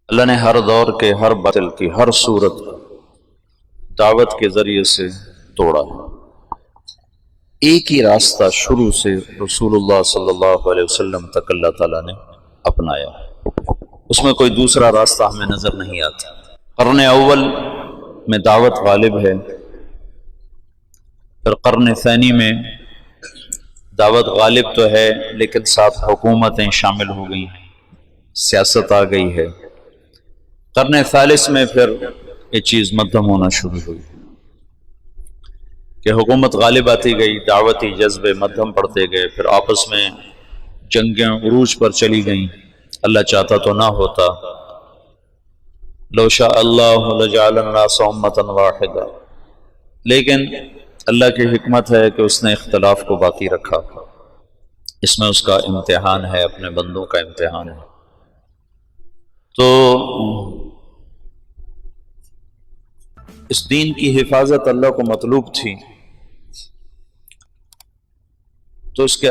اللہ نے ہر دور کے ہر باطل کی ہر صورت کو دعوت کے ذریعے سے توڑا ہے۔ ایک ہی راستہ شروع سے رسول اللہ صلی اللہ علیہ وسلم تک اللہ تعالیٰ نے اپنایا، اس میں کوئی دوسرا راستہ ہمیں نظر نہیں آتا۔ قرن اول میں دعوت غالب ہے، پھر قرن ثانی میں دعوت غالب تو ہے لیکن ساتھ حکومتیں شامل ہو گئی ہیں، سیاست آ گئی ہے۔ قرن ثالث میں پھر یہ چیز مدھم ہونا شروع ہوئی کہ حکومت غالب آتی گئی، دعوتی جذبے مدھم پڑتے گئے، پھر آپس میں جنگیں عروج پر چلی گئیں۔ اللہ چاہتا تو نہ ہوتا، لو شاء اللہ لجعل الناس امۃ واحدہ، لیکن اللہ کی حکمت ہے کہ اس نے اختلاف کو باقی رکھا۔ اس میں اس کا امتحان ہے، اپنے بندوں کا امتحان ہے۔ تو اس دین کی حفاظت اللہ کو مطلوب تھی، تو اس کے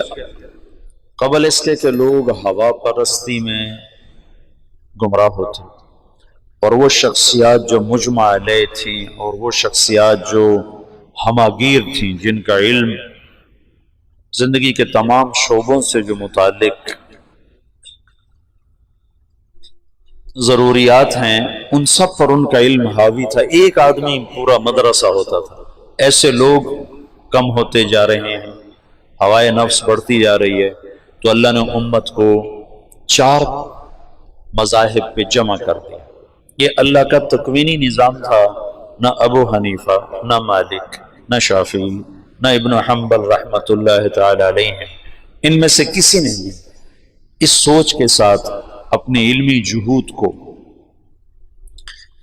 قبل اس کے کہ لوگ ہوا پرستی میں گمراہ ہوتے، اور وہ شخصیات جو مجمع علیہ تھیں، اور وہ شخصیات جو ہماگیر تھیں، جن کا علم زندگی کے تمام شعبوں سے جو متعلق ضروریات ہیں، ان سب پر ان کا علم حاوی تھا۔ ایک آدمی پورا مدرسہ ہوتا تھا۔ ایسے لوگ کم ہوتے جا رہے ہیں، ہوائے نفس بڑھتی جا رہی ہے، تو اللہ نے امت کو 4 مذاہب پہ جمع کر دیا۔ یہ اللہ کا تکوینی نظام تھا، نہ ابو حنیفہ، نہ مالک، نہ شافعی، نہ ابن حنبل رحمۃ اللہ تعالی علیہ، ان میں سے کسی نے بھی اس سوچ کے ساتھ اپنی علمی جہود کو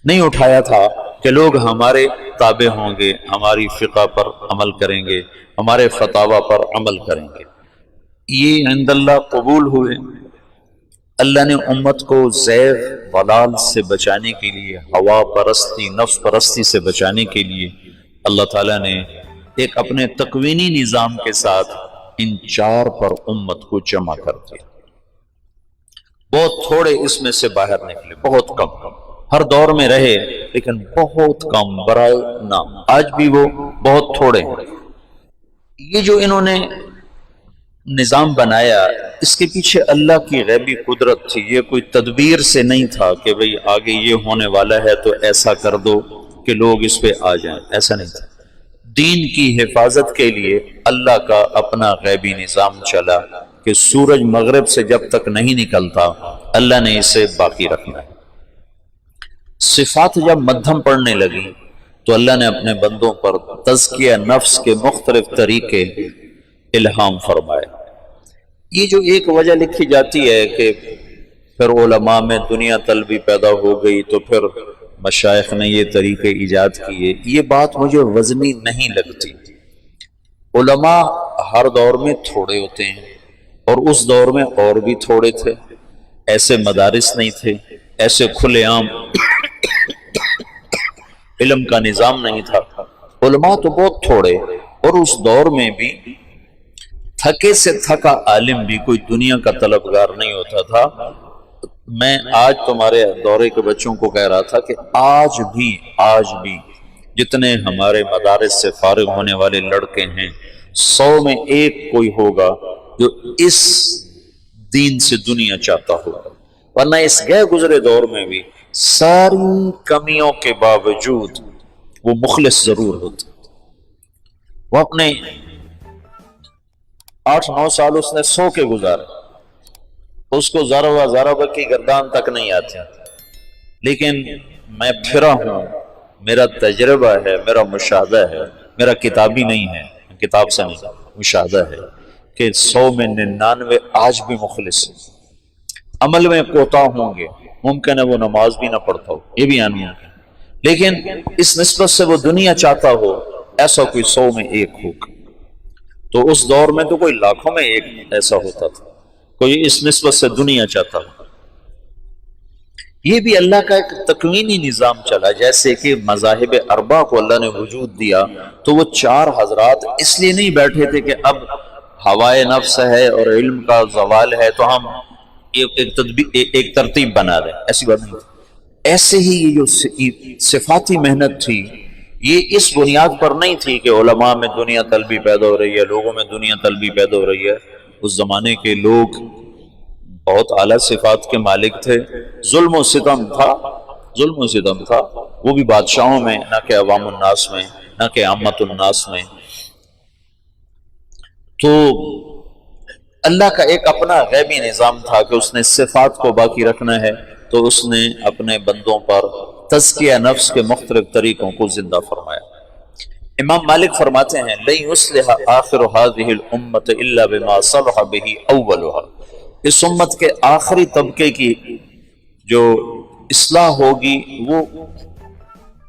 نہیں اٹھایا تھا کہ لوگ ہمارے تابع ہوں گے، ہماری فقہ پر عمل کریں گے، ہمارے فتاوی پر عمل کریں گے۔ یہ عند اللہ قبول ہوئے۔ اللہ نے امت کو زیغ ضلال سے بچانے کے لیے، ہوا پرستی، نفس پرستی سے بچانے کے لیے، اللہ تعالیٰ نے ایک اپنے تکوینی نظام کے ساتھ ان 4 پر امت کو جمع کر دیا۔ بہت تھوڑے اس میں سے باہر نکلے، بہت کم، ہر دور میں رہے لیکن بہت کم برائے نام، آج بھی وہ بہت تھوڑے ہیں۔ یہ جو انہوں نے نظام بنایا، اس کے پیچھے اللہ کی غیبی قدرت تھی۔ یہ کوئی تدبیر سے نہیں تھا کہ بھئی آگے یہ ہونے والا ہے تو ایسا کر دو کہ لوگ اس پہ آ جائیں، ایسا نہیں تھا۔ دین کی حفاظت کے لیے اللہ کا اپنا غیبی نظام چلا کہ سورج مغرب سے جب تک نہیں نکلتا اللہ نے اسے باقی رکھنا ہے۔ صفات جب مدھم پڑنے لگی تو اللہ نے اپنے بندوں پر تزکیہ نفس کے مختلف طریقے الہام فرمائے۔ یہ جو ایک وجہ لکھی جاتی ہے کہ پھر علماء میں دنیا طلبی پیدا ہو گئی تو پھر مشائخ نے یہ طریقے ایجاد کیے، یہ بات مجھے وزنی نہیں لگتی۔ علماء ہر دور میں تھوڑے ہوتے ہیں، اور اس دور میں اور بھی تھوڑے تھے، ایسے مدارس نہیں تھے، ایسے کھلے عام علم کا نظام نہیں تھا۔ علماء تو بہت تھوڑے، اور اس دور میں بھی تھکے سے تھکا عالم بھی کوئی دنیا کا طلبگار نہیں ہوتا تھا۔ میں آج تمہارے دورے کے بچوں کو کہہ رہا تھا کہ آج بھی جتنے ہمارے مدارس سے فارغ ہونے والے لڑکے ہیں، 100 میں 1 کوئی ہوگا جو اس دین سے دنیا چاہتا ہوگا، ورنہ اس گئے گزرے دور میں بھی ساری کمیوں کے باوجود وہ مخلص ضرور ہوتا۔ وہ اپنے 8-9 سال اس نے سو کے گزارے، اس کو ذرہ کی گردان تک نہیں آتی، لیکن میں پھرا ہوں، میرا تجربہ ہے، میرا مشاہدہ ہے، میرا کتابی نہیں ہے، کتاب سے نہیں، مشاہدہ ہے کہ 100 میں 99 آج بھی مخلص ہیں۔ عمل میں کوتا ہوں گے، ممکن ہے وہ نماز بھی نہ پڑھتا ہو، یہ بھی ناممکن، لیکن اس نسبت سے وہ دنیا چاہتا ہو، ایسا کوئی 100 میں 1 ہوگا۔ تو اس دور میں تو کوئی لاکھوں میں 1 ایسا ہوتا تھا، کوئی اس نسبت سے دنیا چاہتا ہو۔ یہ بھی اللہ کا ایک تکوینی نظام چلا، جیسے کہ مذاہب اربع کو اللہ نے وجود دیا تو وہ 4 حضرات اس لیے نہیں بیٹھے تھے کہ اب ہوائے نفس ہے اور علم کا زوال ہے تو ہم ایک ترتیب بنا رہے ہیں، ایسی بات نہیں تھی۔ ایسے ہی یہ جو صفاتی محنت تھی یہ اس بنیاد پر نہیں تھی کہ علماء میں دنیا طلبی پیدا ہو رہی ہے، لوگوں میں دنیا طلبی پیدا ہو رہی ہے۔ اس زمانے کے لوگ بہت اعلیٰ صفات کے مالک تھے، ظلم و ستم تھا، ظلم و ستم تھا، وہ بھی بادشاہوں میں، نہ کہ عوام الناس میں، نہ کہ عامت الناس میں۔ تو اللہ کا ایک اپنا غیبی نظام تھا کہ اس نے صفات کو باقی رکھنا ہے، تو اس نے اپنے بندوں پر تزکیہ نفس کے مختلف طریقوں کو زندہ فرمایا۔ امام مالک فرماتے ہیں لَن يُصْلِحَ آخِرُ هَذِهِ الْأُمَّةِ إِلَّا بِمَا صَلَحَ بِهِ أَوَّلُهَا، اس امت کے آخری طبقے کی جو اصلاح ہوگی وہ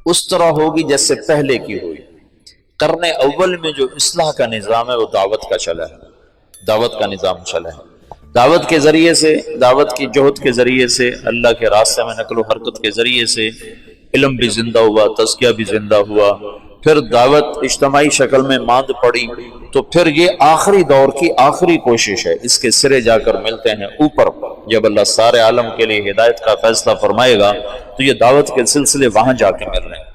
اس طرح ہوگی جیسے پہلے کی ہوئی۔ قرن اول میں جو اصلاح کا نظام ہے وہ دعوت کا چلا ہے، دعوت کا نظام چلا ہے۔ دعوت کے ذریعے سے، دعوت کی جہد کے ذریعے سے، اللہ کے راستے میں نقل و حرکت کے ذریعے سے علم بھی زندہ ہوا، تزکیہ بھی زندہ ہوا۔ پھر دعوت اجتماعی شکل میں ماند پڑی، تو پھر یہ آخری دور کی آخری کوشش ہے۔ اس کے سرے جا کر ملتے ہیں اوپر، جب اللہ سارے عالم کے لیے ہدایت کا فیصلہ فرمائے گا تو یہ دعوت کے سلسلے وہاں جا کے مل رہے ہیں۔